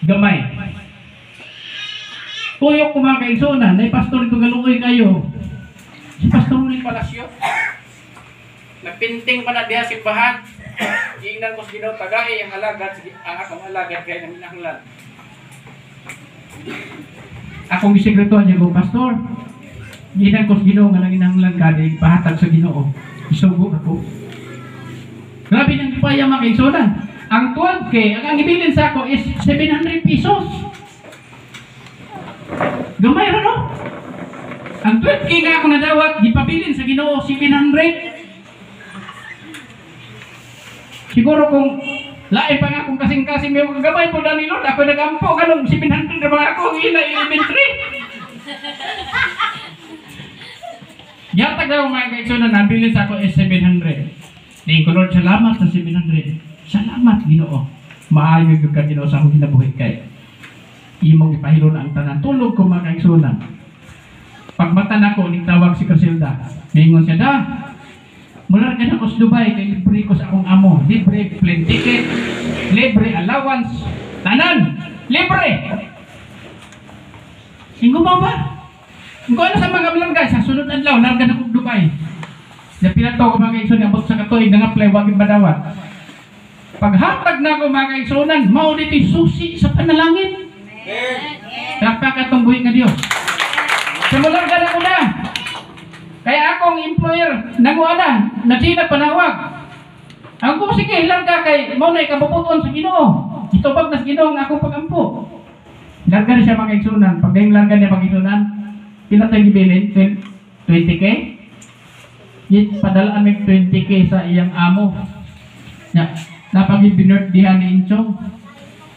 gamay. Tuyok ko mga kaigsunan, na pastor ito galuoy kayo. Si Pastor Uli Palasyo, nagpinting pa na diya simbahan. Ingnan ko sa Ginoo, tagay ang alagad, ang akong alagad kaya ng ginahanglan. Akong gisekretuhan niya ko, Pastor, ginan ko sa Ginoo nga nanginahanglan ka, di pahatag sa Ginoo. Isugo ako. Grabe nang ipaya mga kaigsunan. Ang 12K, ang ibilin sa ako is 700 pesos. Gamay rin, no? Ang 12K nga ako nadawat, gipabilin sa Ginoo 700. Siguro kung lain pa nga kung kasing-kasing may mga gamay po na ni Lord, ako nag-ampo kanong 700 na mga ako, ang ila elementary. Yatag na mga kaigsunan, nabilin sa ako is 700. Tingin ko, Lord, salamat sa 700. Salamat, Ginoo. Maayo yung ka, Ginoo, sa akong kinabuhi kay. Imong ipahilo na ang tanan. Tulog ko mga kaigsunan. Pagmata na ko, tawag si Casilda. Mingon siya, da, mula ka na ko sa Dubai, kay libre ko sa akong amo. Libre plane ticket, libre allowance, tanan, libre. Ingo mo ba? Ingo ano sa mga bilang guys, sa sunod adlaw, larga na ko Dubai. Na pinato ko mga kaigsunan, abot sa katoy, nang-apply, wagin badawat. Paghatag na ko mga kaigsunan, maunit yung susi sa panalangin. Kapakatong buhi nga Diyos. Simular ka na ko na. Kaya akong employer, nanguana, nagsina panawag. Ang kung sige, ilang ka kay, maunay kabubuton sa Ginoo. Itubag na sa Ginoo ang akong pagampo. Larga na siya mga kaigsunan. Pag dahil larga niya mga kaigsunan, pila tayo gibilin? 20K? Padalaan may 20K sa iyang amo. Napag-binirtdihan ni Inchong.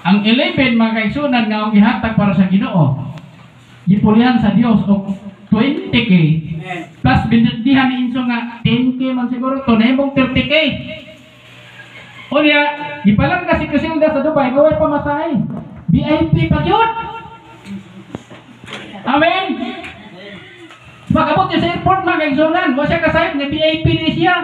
Ang 11 mga kaigsunan nga ang ihatag para sa Ginoo. Gipulihan sa Dios o 20K plus binirtdihan ni Inchong nga 10K man siguro to na imong 30K. O niya, gipalang kasi Casilda sa Dubai, gaway pamasahe. VIP pa yun. Amen. Pag-abot niya sa airport mga kaigsunan, wa siya kasayot nga VIP ni siya.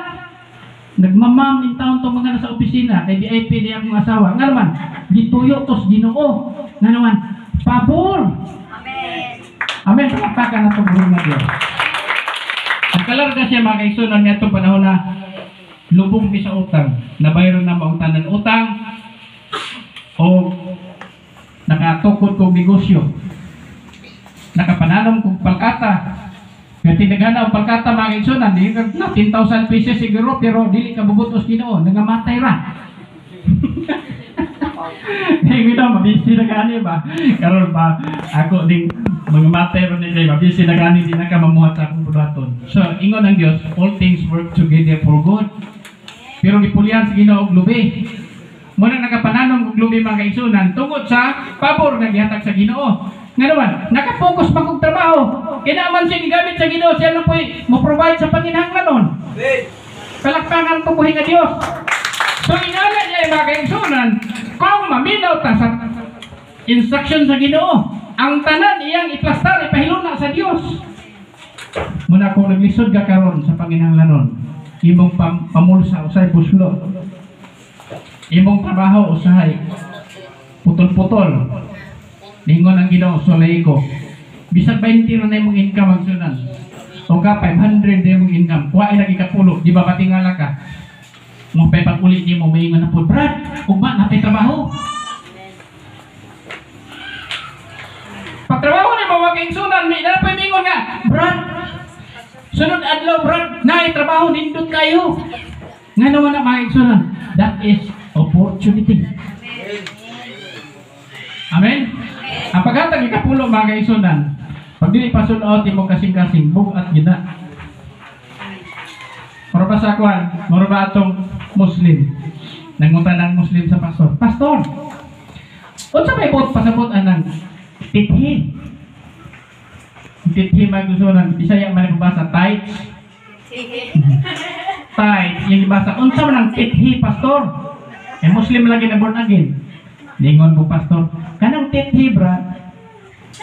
Nagmamam in town to mga nasa opisina kay VIP niya akong asawa. Nga naman, dituyo tos Ginoo. Nga naman, pabor. Amen. Amen. Pagpaka na itong buhay na Diyos. Nagkalarga siya mga kaigsunan niya itong panahon na lubong di sa utang. Nabayron na mautanan utang o nakatukod kong negosyo. Nakapananom kong palkata. Kaya tinagana ang palkata mga kaigsunan, di na 10,000 pesos siguro, pero dili ka bubutos Ginoo, nangamatay ra. Kaya Ginoo, mabisi na gani ba? Karon ba, ako ding mga matay ron nila, mabisi na gani, di na ka mamuhat sa akong budaton. So, ingon ng Diyos, all things work together for good. Pero gipulihan sa Ginoo og lubi. Muna nakapananom og lubi mga kaigsunan, tungod sa pabor nga gihatag sa Ginoo. Nga naman, nakapokus pa kong trabaho. Kinaman siya gigamit sa Ginoo, siya lang po'y mo-provide sa panginahanglan nun. Palakpakan po buhay nga Diyos. So, ingala niya yung mga kaigsunan, kung maminaw ta sa instruction sa Ginoo, ang tanan iyang iplastar, ipahiluna sa Diyos. Muna kung naglisod ka karon sa panginahanglan nun, imong pamulsa, usay buslo. Imong trabaho, usay putol-putol. Ningon ang Ginoo sulay ko. Bisag 20 na imong income ang sunan. O ka 500 na imong income. Kuha na ikapulo, di ba patingala ka? Mo pay pag uli nimo maingon na pud, Brad, ugma natay trabaho. Pag trabaho ni mo wag sunan, may na pay mingon nga, Brad. Sunod adlaw, Brad, naay trabaho nindot kayo. Nga naman na mga sunan. That is opportunity. Amen. Ang paghatag ikapulo mga kaigsunan, pag dili pasunod imong kasing-kasing bugat gina. Mura ba sa kwan? Mura ba atong Muslim? Nangunta ng Muslim sa pastor. Pastor, unsa may bot pasabot anang tithi? Tithi gusto ng Bisaya man ibasa tight. Tight yung ibasa. Unsa man ang tithi, pastor? Muslim lagi na born again. Ningon mo pastor, kanang tithi bra.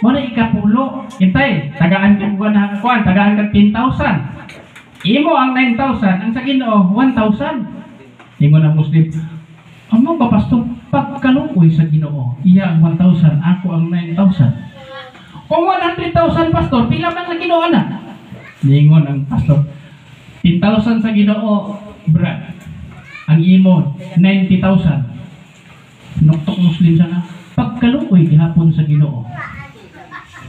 Mo na ikapulo. Hintay, tagaan kang kwan, tagaan kang 10,000. Imo ang 9,000, ang sa Ginoo 1,000. Ingon ang Muslim, amo ba pastor, pagkaluoy sa Ginoo, iya ang 1,000, ako ang 9,000. Kung 100,000 pastor, pila man sa Ginoo na? Ingon ang pastor, 10,000 sa Ginoo, brad. Ang imo 90,000. Nuktok Muslim sana, pagkaluoy gihapon sa Ginoo.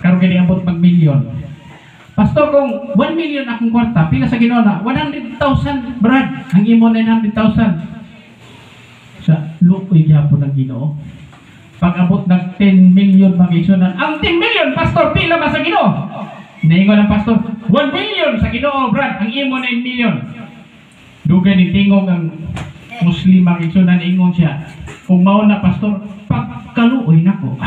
Karon kini abot mag-milyon. Pastor, kung 1 million akong kwarta, pila sa Ginoo na? 100,000, brad. Ang imo 900,000. Sa luoy gyapon ng Ginoo. Pag abot ng 10 million mag-igsunan, ang 10 million, pastor, pila ba sa Ginoo? Naingon ang pastor, 1 million sa Ginoo, brad. Ang imo 9 million. Dugay ni tingog ang Muslim mag-igsunan, ingon siya, kung mao na pastor, pagkaluoy nako.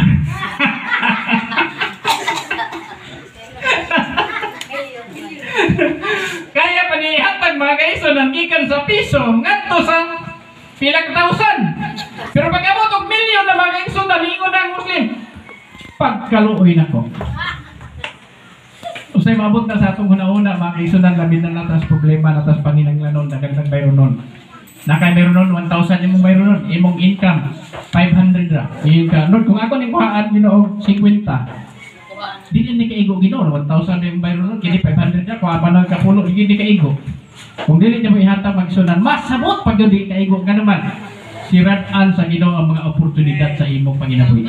Kaya panihatag mga kaigsunan gikan sa piso ngadto sa pilang 1,000. Pero pag abot og milyon na mga kaigsunan ingon ang Muslim, pagkaluoy nako. Usay maabot na sa atong una-una mga kaigsunan, labi na natas problema natas panginahanglanon dagdag bayron nun. Nakay mayroon nun 1,000 imong mayroon nun, imong income 500 ra. Kung ako ning kuhaan Ginoo 50. Dili ni kaigo Ginoo 1,000 yung bayro nun, kini 500 na, kung apa nang kapulo, hindi kaigo. Kung dili niya mo ihatag magsunan, masabot pag yun di kaigo ka naman. Siratan sa Ginoo ang mga oportunidad sa imong panginabuhi.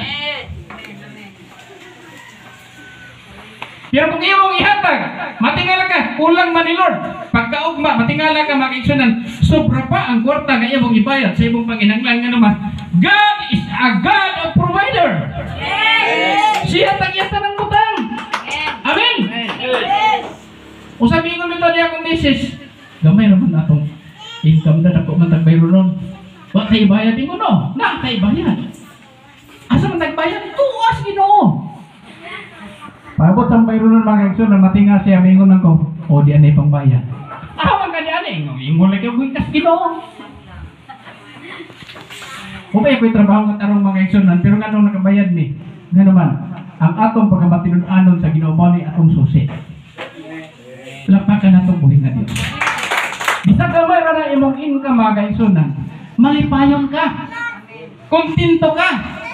Pero kung imong ihatag, matingala ka, kulang man ni Lord. Pagkaugma, matingala ka makiksunan, sobra pa ang kwarta nga imong ibayad sa imong panginahanglan nga naman. God is a God of provider. Siya tagyatan ng utang. Amen. Usab ingon nito niya akong misis, gamay naman atong income na dako man tagbayro nun. Wa tay bayad ingon no, na tay bayad. Asa man tagbayad? Tuwas Ginoo. Pagabot ang bayro nun mga kaigsoon na matinga siya, mingon lang ko, o di anay pang bayad. Awan ka di anay, ingon lang yung wikas Ginoo. Upay ko'y trabaho ng tarong mga kaigsoon, pero nga nung nakabayad ni, nga naman, ang atong pagkabatinon-anon sa Ginoo mo ni atong susi. Lapakan natong buhay nga Diyos. Bisag gamay ra na imong income mga kaigsoon, malipayon ka, kontento ka,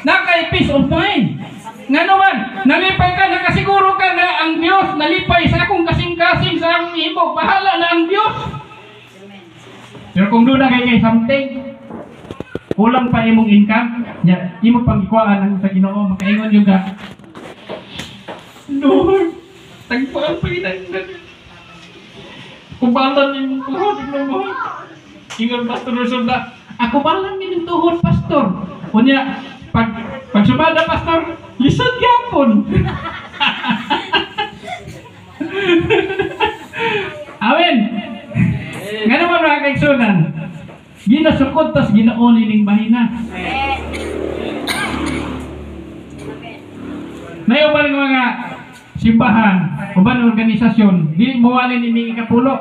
nakay peace of mind. Nga naman, nalipay ka, nakasiguro ka na ang Diyos nalipay sa akong kasing-kasing sa akong imo, bahala na ang Diyos. Pero kung doon na kay something, kulang pa imong income, imo pang ikuhaan ang sa Ginoo, makaingon yung ka, Lord, tagpaan pa ginagnan. Kubalan yung tuhod, Lord. Ingon pastor Rizal na, ako balang yung tuhod, pastor. Kunya, pag sumada, pastor, lisod yapon. Amen. Nga naman mga kaigsunan, ginasukod tas ginaoni ning mahina. Ngayon ba ng mga simbahan, uban organisasyon, di mawalin ini ikapulo.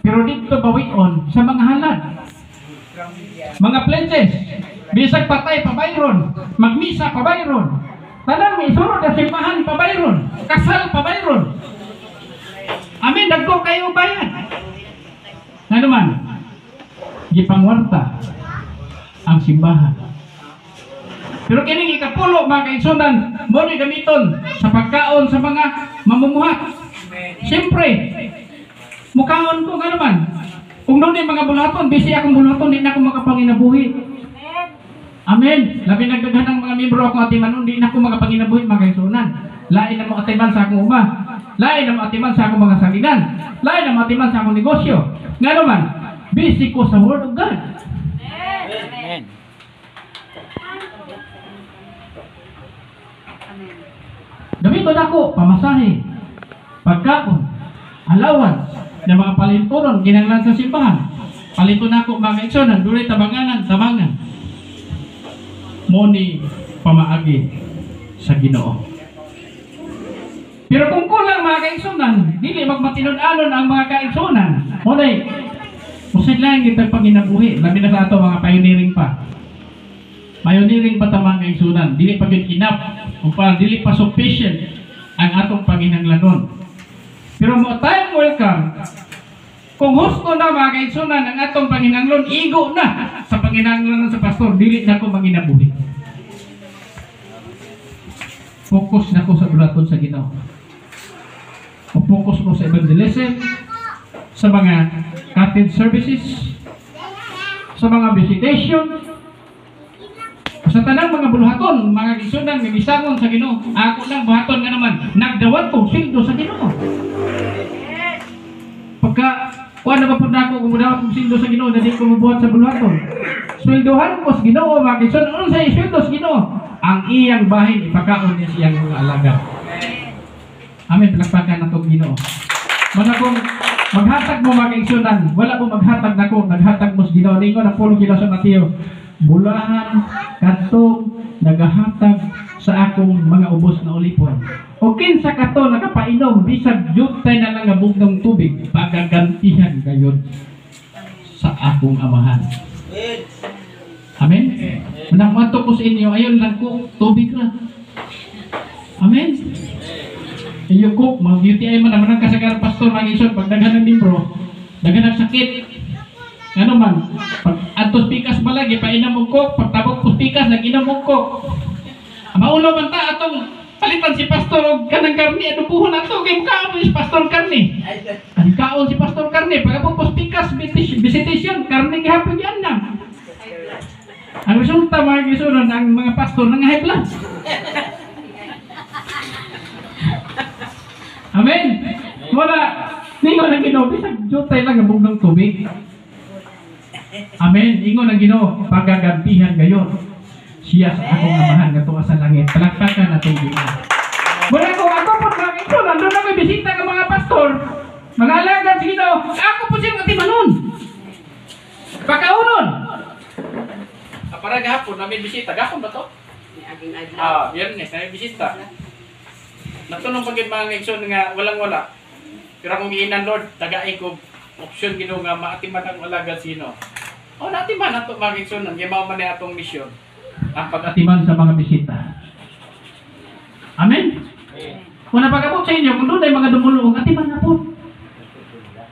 Pero dito bawion sa mga halad. Mga pledges, bisag patay pabayron, magmisa pabayron, tanan may isurod na simbahan pabayron, kasal pabayron. Amin, dagko kayo bayad. Nga naman, gipangwarta ang simbahan. Pero kining ikapulo mga kaigsunan, mo ni gamiton sa pagkaon sa mga mamumuhat. Siyempre, mukhaon ko nga naman. Kung doon yung mga bulaton, busy akong bulaton, hindi na ako makapanginabuhi. Amen. Labi nagdaghan ng mga membro akong atiman, hindi na ako makapanginabuhi mga kaigsunan. Lain na mo atiman sa akong uma. Lain na mo atiman sa akong mga salinan. Lain na mo atiman sa akong negosyo. Nga naman, busy ko sa Word of God. Amen. Gamiton ako pamasahe, pagkaon, allowance, na mga palinturon ginanglan sa simbahan. Paliton ako mga kaigsunan, dunay tabangan. Mo ni pamaagi sa Ginoo. Pero kung kulang mga kaigsunan, dili magmatinud-anon ang mga kaigsunan. Munay usid lang kita panginabuhi, labi na sa ato mga pioneering pa. Pioneering pa ta mga kaigsunan, dili pa gyud enough, o pa dili pa sufficient ang atong panginahanglanon. Pero mo tayong welcome. Kung husto na mga kaigsunan ang atong panginahanglan, igo na sa panginahanglan sa pastor, dili na ko manginabuhi. Focus na ko sa bulaton sa Ginoo. Focus ko sa evangelism, sa mga cottage services, sa mga visitation, sa tanang mga buluhaton, mga kaigsunan, nga gisangon sa Ginoo. Ako lang buhaton nga naman, nagdawat ko sildo sa Ginoo. Pagka kuan na ba po na ako kumudawat kong sildo sa Ginoo, dili ko mubuhat sa buluhaton. Sweldohan ko sa Ginoo, mga kaigsunan, ano sa sweldo sa Ginoo? Ang iyang bahin ipakaon niya siyang mga alaga. Amen, palakpakan na itong Ginoo. Mana kung maghatag mo mga kaigsunan, wala mo maghatag na ko, naghatag mo sa Ginoo. Ningo na pulo kila sa Mateo. Bulahan, katong, nagahatag sa akong mga ubos na ulipon. O kinsa kato nakapainom, bisag jutay na lang abog ng tubig, pagagantihan gayon sa akong amahan. Amen? Manakmato ko sa inyo, ayon lang ko, tubig na. Amen? Iyo ko, mag-UTI man naman ang kasagar pastor ng ison, pag daghan ng libro, daghan ng sakit. Ano man, pag antos pikas balagi, painam mo ko, pag tabok po pikas, nag-inam mo ko. Maulo man ta, atong palitan si pastor o kanang karni, ano buhon na to, kaya mukhaan si pastor karni. Ang kaon si pastor karni, pag po pikas, visitation, karni gihapon yan na. Ang resulta mga kisunan, ang mga pastor nang high blood. Amen. Wala, ningo ng Ginoo, bisag jutay lang abog ng tubig. Amen. Ingo ng Ginoo, pagagantihan gayon siya sa akong amahan nga tuwa sa langit. Palakpakan na tubig. Mula ko ako po mga kisunan, doon ako bisita ng mga pastor, mga alagad sa Ginoo. Ako po siyang atimanon. Pagkaunon. Para gahapon namin bisita. Gahapon ba to? Biyernes, namin bisita. Natunong pagin mga ngayson nga walang-wala. Pero kung iinan Lord, tagain ko option Ginoo nga maatiman ang alagad sino. O naatiman na ito mga ngayson, ang gimaw man na atong misyon. Ang pag-atiman sa mga bisita. Amen? Kung napagabot sa inyo, kung doon ay mga dumulong, atiman na po.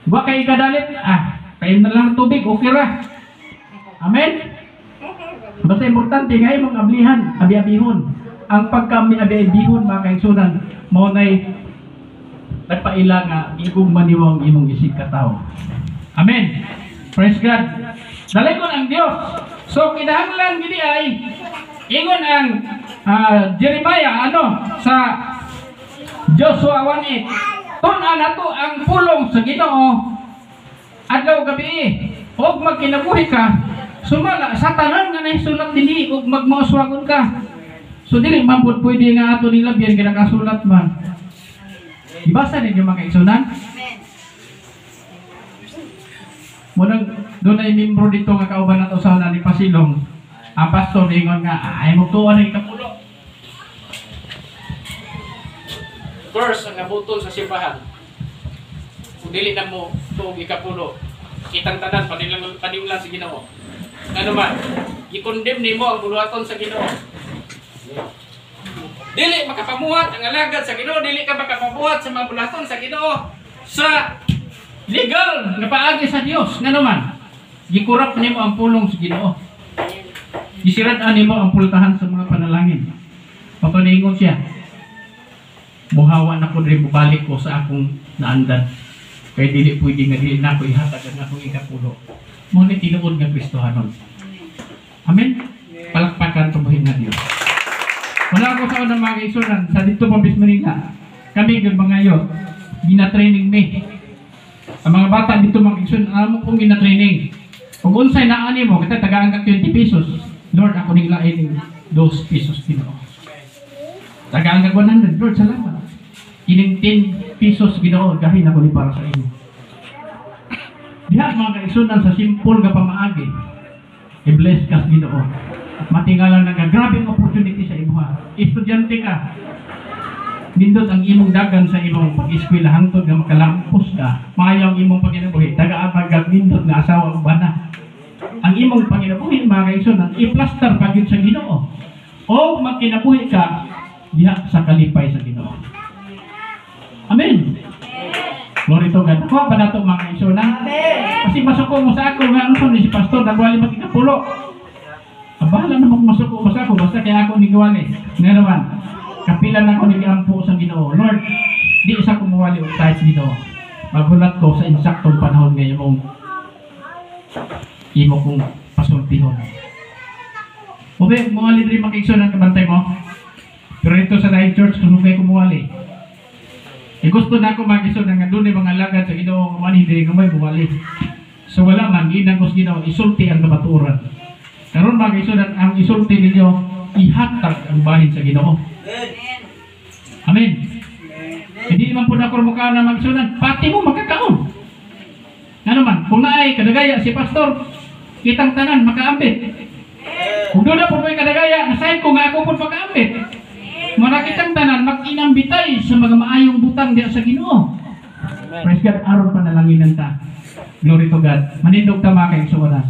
Huwag kayo ikadalit, kayo na lang tubig, okay ra. Amen? Basta importante nga yung mga ablihan, abi-abihon. Ang pagkami-abi-abihon mga kaigsunan, mo na'y nagpaila nga igong maniwang imong isig katao. Amen. Praise God. Dalingon ang Dios. So kinahanglan gidi ay ingon ang Jeremiah sa Joshua 1:8. Tun-an nato ang pulong sa Ginoo adlaw gabi. Og magkinabuhi ka sumala sa tanan nga naisulat dinhi ug magmauswagon ka. So dili man pud pwede nga ato nila biyan ginakasulat man. Ibasa ninyo mga kaigsunan? Amen. Munang doon ay membro dito nga kauban nato sa ni Pasilong. Ang pastor ingon nga ay mo tuwa ni kapulo. First ang nabutol sa simbahan. Kung dili na mo tuog ikapulo, kitang tanan panimlan sa Ginoo. Ano man, i-condemn nimo ang buluhaton sa Ginoo. Dili makapamuhat ang alagad sa Ginoo, dili ka makapamuhat sa mga buluhaton sa Ginoo sa legal nga paagi sa Dios. Ngano man, gikurap nimo ang pulong sa Ginoo. Gisirad-an nimo ang pultahan sa mga panalangin. Papaningon siya. Buhawa na ko rin balik ko sa akong naandan. Kaya dili pwede nga dili na ako ihatag ang akong ikapulo. Muna tinuod nga Kristohanon. Amen? Palakpakan tubuhin na Diyos. Wala ko sa unang mga kaigsunan, sa dito Pampis Manila, kami mga iyo, gina-training me. Ang mga bata dito mga kaigsunan, alam mo kong gina-training. Kung unsay na ani mo, kita tagaan ka 20 pesos. Lord, ako niglain 2 pesos Ginoo. Tagaan ka 100, Lord, salamat. Kining 10 pesos Ginoo gahin ako ni para sa inyo. Diha mga kaigsunan sa simple nga pamaagi. I-bless ka Ginoo. Matingalan nga grabing opportunity sa imo ha. Estudyante ka. Nindot ang imong dagan sa imong pag-eskwela hangtod nga makalampos ka. Maayo ang imong pagkinabuhi. Taga-atag nindot nga asawa ug bana. Ang imong pagkinabuhi mga kaigsunan i-plaster pagid sa Ginoo. O magkinabuhi ka diha sa kalipay sa Ginoo. Amen. Glory to God. Ako ba nato mga kaigsunan? Kasi masuko mo sa ako nga ano ni si pastor nagwali magikapulo. Abahala na masuko mo sa ako basta kaya ako nigwali. Nga naman. Kapilan ako nigampo sa Ginoo. Lord, di isa ko mawali og tayo sa Ginoo. Magulat ko sa insaktong panahon ngayon imo kong pasultihon. Okay, mawali rin makiigsunan kabantay mo. Pero ito sa Life Church, sunugay ko mawali. Gusto na ako mag-igsunan nga doon mga alagad sa Ginoo kumani diri gamay mawali. So wala man ginang ko sa Ginoo isulti ang kabaturan. Karon mag-igsunan ang isulti ninyo ihatag ang bahin sa Ginoo. Amen. Hindi naman po na mukha na magsunan, pati mo magkakaon. Ano man, kung naay kadagaya si pastor, kitang tanan makaambit. Kung doon na po may kadagaya, nasahin ko nga ako po makaambit. Muna kitang tanan, mag-inambitay sa mga maayong butang diya sa Ginoo. Praise God, aron panalangin ta. Glory to God. Manindog ta mga kaigsunan.